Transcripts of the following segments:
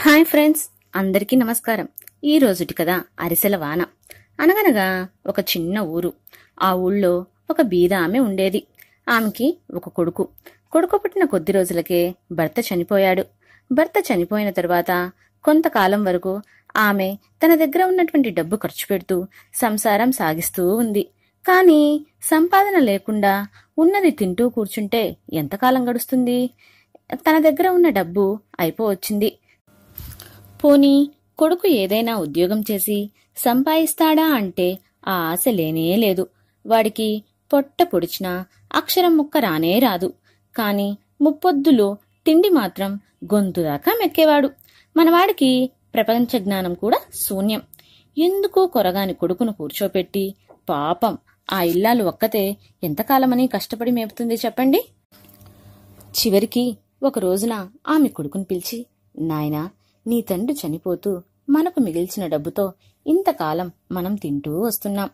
Hi friends, అందరికీ నమస్కారం. ఈ రోజుటి కథ అరిసెల వాన. అనగనగా ఒక చిన్న ఊరు. ఆ ఊళ్ళో ఒక బీద ఆమె ఉండేది. ఆమెకి ఒక కొడుకు పుట్టిన కొద్ది రోజులకే భర్త చనిపోయాడు. భర్త చనిపోయిన తరువాత కొంతకాలం వరకు ఆమె తన దగ్గర ఉన్నటువంటి డబ్బు ఖర్చు పెడుతూ సంసారం సాగిస్తూ ఉంది. కానీ సంపాదన లేకుండా ఉన్నది తింటూ కూర్చుంటే ఎంతకాలం గడుస్తుంది? తన దగ్గర ఉన్న డబ్బు అయిపోవచ్చింది. పోనీ కొడుకు ఏదైనా ఉద్యోగం చేసి సంపాదిస్తాడా అంటే ఆ ఆశ లేనే లేదు. వాడికి పొట్ట పొడిచినా అక్షరం ముక్క రానే రాదు. కాని ముప్పొద్దులు తిండి మాత్రం గొంతు దాకా మెక్కేవాడు. మనవాడికి ప్రపంచ జ్ఞానం కూడా శూన్యం. ఎందుకో కొరగాని కొడుకును కూర్చోపెట్టి పాపం ఆ ఇల్లాలు ఒక్కతే ఎంతకాలమని కష్టపడి మేపుతుంది చెప్పండి. చివరికి ఒక రోజున ఆమె కొడుకుని పిలిచి, నాయనా, నీ తండ్రి చనిపోతూ మనకు మిగిల్చిన డబ్బుతో ఇంతకాలం మనం తింటూ వస్తున్నాం.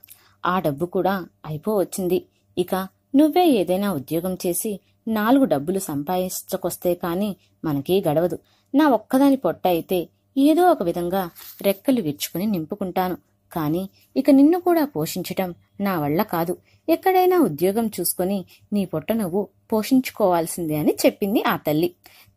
ఆ డబ్బు కూడా అయిపోవచ్చింది. ఇక నువ్వే ఏదైనా ఉద్యోగం చేసి 4 డబ్బులు సంపాదించకొస్తే కాని మనకీ గడవదు. నా ఒక్కదాని పొట్ట అయితే ఏదో ఒక విధంగా రెక్కలు విరుచుకుని నింపుకుంటాను. కాని ఇక నిన్ను కూడా పోషించటం నా వల్ల కాదు. ఎక్కడైనా ఉద్యోగం చూసుకుని నీ పొట్ట నువ్వు పోషించుకోవాల్సిందే అని చెప్పింది ఆ తల్లి.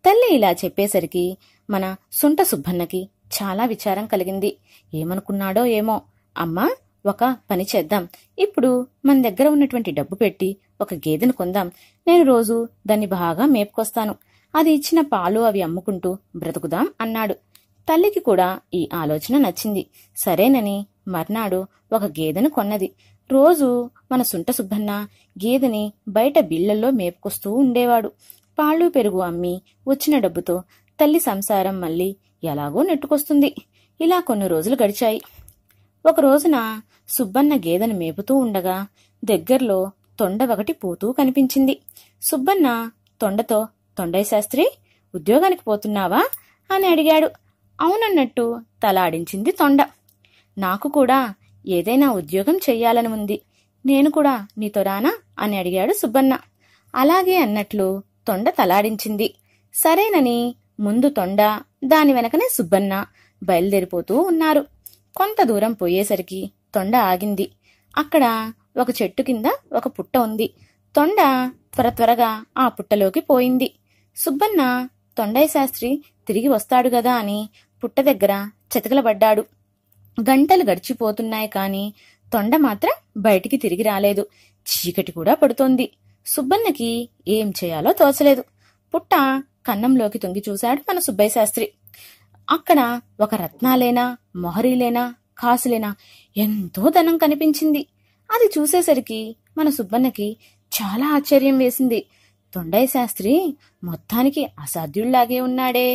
తల్లి ఇలా చెప్పేసరికి మన సుంట సుబ్బన్నకి చాలా విచారం కలిగింది. ఏమనుకున్నాడో ఏమో. అమ్మా, ఒక పని చేద్దాం. ఇప్పుడు మన దగ్గర ఉన్నటువంటి డబ్బు పెట్టి ఒక గేదెను కొందాం. నేను రోజు దాన్ని బాగా మేపుకొస్తాను. అది ఇచ్చిన పాలు అవి అమ్ముకుంటూ బ్రతుకుదాం అన్నాడు. తల్లికి కూడా ఈ ఆలోచన నచ్చింది. సరేనని మర్నాడు ఒక గేదెను కొన్నది. రోజు మన సుంట సుబ్బన్న గేదెని బయట బిళ్లల్లో మేపుకొస్తూ ఉండేవాడు. పాలు పెరుగు అమ్మి వచ్చిన డబ్బుతో తల్లి సంసారం మళ్ళీ ఎలాగో నెట్టుకొస్తుంది. ఇలా కొన్ని రోజులు గడిచాయి. ఒక రోజున సుబ్బన్న గేదెను మేపుతూ ఉండగా దగ్గర్లో తొండ ఒకటి పోతూ కనిపించింది. సుబ్బన్న తొండతో, తొండయ్య శాస్త్రి, ఉద్యోగానికి పోతున్నావా అని అడిగాడు. అవునన్నట్టు తలాడించింది తొండ. నాకు కూడా ఏదైనా ఉద్యోగం చెయ్యాలని ఉంది. నేను కూడా నీతో రానా అని అడిగాడు సుబ్బన్న. అలాగే అన్నట్లు తొండ తలాడించింది. సరేనని ముందు తొండ, దాని వెనకనే సుబ్బన్న బయలుదేరిపోతూ ఉన్నారు. కొంత దూరం పోయేసరికి తొండ ఆగింది. అక్కడ ఒక చెట్టు కింద ఒక పుట్ట ఉంది. తొండ త్వరగా ఆ పుట్టలోకి పోయింది. సుబ్బన్న తొండయ్య శాస్త్రి తిరిగి వస్తాడు గదా అని పుట్ట దగ్గర చతికిలబడ్డాడు. గంటలు గడిచిపోతున్నాయి కాని తొండ మాత్రం బయటికి తిరిగి రాలేదు. చీకటి కూడా పడుతోంది. సుబ్బన్నకి ఏం చేయాలో తోచలేదు. పుట్ట కన్నంలోకి తొంగి చూశాడు మన సుబ్బయ్య శాస్త్రి. అక్కడ ఒక రత్నాలేనా, మొహరీలేనా, కాసులేనా ఎంతో ధనం కనిపించింది. అది చూసేసరికి మన సుబ్బన్నకి చాలా ఆశ్చర్యం వేసింది. తొండయ్య శాస్త్రి మొత్తానికి అసాధ్యుళ్లాగే ఉన్నాడే.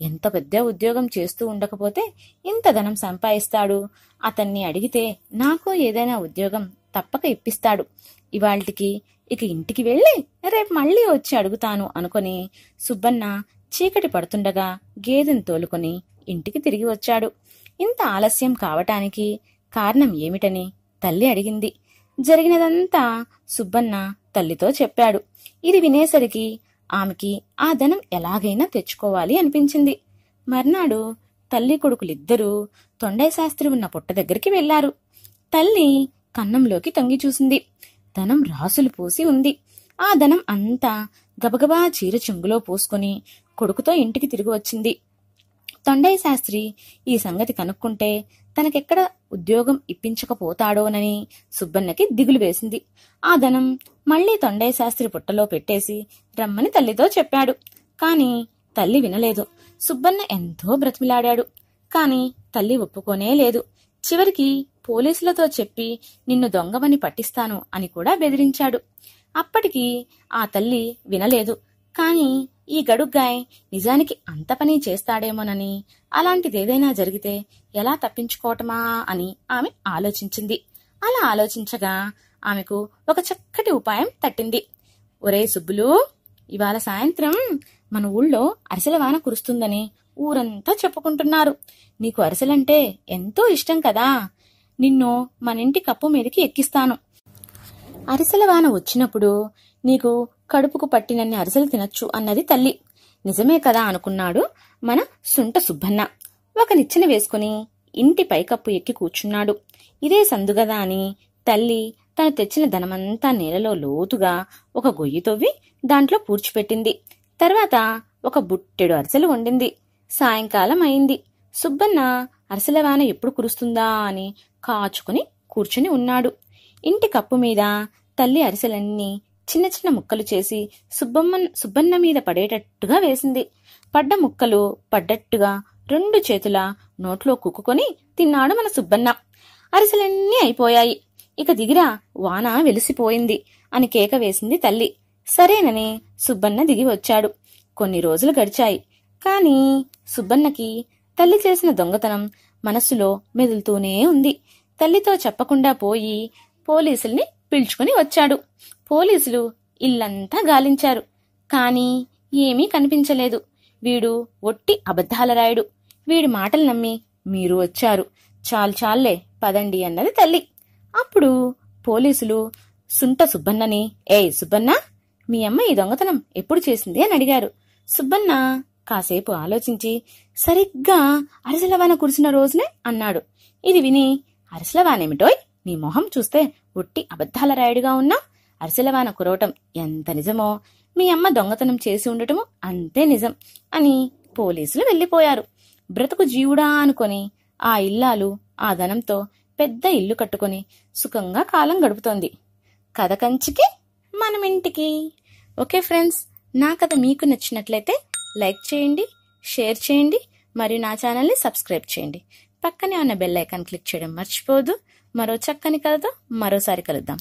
ఎంత పెద్ద ఉద్యోగం చేస్తూ ఉండకపోతే ఇంత ధనం సంపాదిస్తాడు. అతన్ని అడిగితే నాకు ఏదైనా ఉద్యోగం తప్పక ఇప్పిస్తాడు. ఇవాళ్టికి ఇక ఇంటికి వెళ్లి రేపు మళ్లీ వచ్చి అడుగుతాను అనుకుని సుబ్బన్న చీకటి పడుతుండగా గేదెను తోలుకొని ఇంటికి తిరిగి వచ్చాడు. ఇంత ఆలస్యం కావటానికి కారణం ఏమిటని తల్లి అడిగింది. జరిగినదంతా సుబ్బన్న తల్లితో చెప్పాడు. ఇది వినేసరికి ఆమెకి ఆ ధనం ఎలాగైనా తెచ్చుకోవాలి అనిపించింది. మర్నాడు తల్లి కొడుకులిద్దరూ తొండయ్య శాస్త్రి ఉన్న పుట్ట దగ్గరికి వెళ్లారు. తల్లి కన్నంలోకి తొంగి చూసింది. ధనం రాసులు పోసి ఉంది. ఆ ధనం అంతా గబగబా చీర చెంగులో పోసుకుని కొడుకుతో ఇంటికి తిరిగి వచ్చింది. తొండయ్య శాస్త్రి ఈ సంగతి కనుక్కుంటే తనకెక్కడ ఉద్యోగం ఇప్పించకపోతాడోనని సుబ్బన్నకి దిగులు వేసింది. ఆ ధనం మళ్లీ తొండయ్య శాస్త్రి పుట్టలో పెట్టేసి రమ్మని తల్లితో చెప్పాడు. కాని తల్లి వినలేదు. సుబ్బన్న ఎంతో బ్రతిమిలాడాడు. కాని తల్లి ఒప్పుకోనే లేదు. చివరికి పోలీసులతో చెప్పి నిన్ను దొంగవని పట్టిస్తాను అని కూడా బెదిరించాడు. అప్పటికి ఆ తల్లి వినలేదు. కాని ఈ గడుగ్గాయ్ నిజానికి అంత పని చేస్తాడేమోనని, అలాంటిదేదైనా జరిగితే ఎలా తప్పించుకోవటమా అని ఆమె ఆలోచించింది. అలా ఆలోచించగా ఆమెకు ఒక చక్కటి ఉపాయం తట్టింది. ఒరే సుబ్బులు, ఇవాళ సాయంత్రం మన ఊళ్ళో అరిసెల వాన కురుస్తుందని ఊరంతా చెప్పుకుంటున్నారు. నీకు అరిసెలంటే ఎంతో ఇష్టం కదా. నిన్ను మనింటి కప్పు మీదకి ఎక్కిస్తాను. అరిసెల వాన వచ్చినప్పుడు నీకు కడుపుకు పట్టినన్ని అరిసెలు తినొచ్చు అన్నది తల్లి. నిజమే కదా అనుకున్నాడు మన సుంట సుబ్బన్న. ఒక నిచ్చెన వేసుకుని ఇంటి పైకప్పు ఎక్కి కూర్చున్నాడు. ఇదే సందుగదా అని తల్లి తను తెచ్చిన ధనమంతా నేలలో లోతుగా ఒక గొయ్యి తవ్వి దాంట్లో పూడ్చిపెట్టింది. తర్వాత ఒక బుట్టెడు అరిసెలు వండింది. సాయంకాలం అయింది. సుబ్బన్న అరిసెల వాన ఎప్పుడు కురుస్తుందా అని కాచుకుని కూర్చుని ఉన్నాడు. ఇంటి కప్పు మీద తల్లి అరిసెలన్నీ చిన్న చిన్న ముక్కలు చేసి సుబ్బన్న మీద పడేటట్టుగా వేసింది. పడ్డ ముక్కలు పడ్డట్టుగా 2 చేతుల నోట్లో కుక్కుకొని తిన్నాడు మన సుబ్బన్న. అరిసెలన్నీ అయిపోయాయి. ఇక దిగిరా, వాన వెలిసిపోయింది అని కేక వేసింది తల్లి. సరేనని సుబ్బన్న దిగి వచ్చాడు. కొన్ని రోజులు గడిచాయి. కాని సుబ్బన్నకి తల్లి చేసిన దొంగతనం మనస్సులో మెదులుతూనే ఉంది. తల్లితో చెప్పకుండా పోయి పోలీసుల్ని పిలుచుకుని వచ్చాడు. పోలీసులు ఇల్లంతా గాలించారు. కాని ఏమీ కనిపించలేదు. వీడు ఒట్టి అబద్ధాల రాయుడు. వీడి మాటలు నమ్మి మీరు వచ్చారు. చాలే పదండి అన్నది తల్లి. అప్పుడు పోలీసులు సుంట సుబ్బన్నని, ఏయ్ సుబ్బన్న, మీ అమ్మ ఈ దొంగతనం ఎప్పుడు చేసింది అని అడిగారు. సుబ్బన్న కాసేపు ఆలోచించి సరిగ్గా అరిసెల వాన కురిసిన రోజునే అన్నాడు. ఇది విని, అరిసెల వానేమిటోయ్, నీ మొహం చూస్తే ఒట్టి అబద్ధాల రాయుడుగా ఉన్నా. అరిసెల వాన కురవటం ఎంత నిజమో మీ అమ్మ దొంగతనం చేసి ఉండటము అంతే నిజం అని పోలీసులు వెళ్లిపోయారు. బ్రతుకు జీవుడా అనుకొని ఆ ఇల్లాలు ఆ ధనంతో పెద్ద ఇల్లు కట్టుకొని సుఖంగా కాలం గడుపుతోంది. కథ కంచికి మనమింటికి. ఓకే ఫ్రెండ్స్, నా కథ మీకు నచ్చినట్లయితే లైక్ చేయండి, షేర్ చేయండి, మరియు నా ఛానల్ని సబ్స్క్రైబ్ చేయండి. పక్కనే ఉన్న బెల్ ఐకాన్ క్లిక్ చేయడం మర్చిపోవద్దు. మరో చక్కని కథతో మరోసారి కలుద్దాం.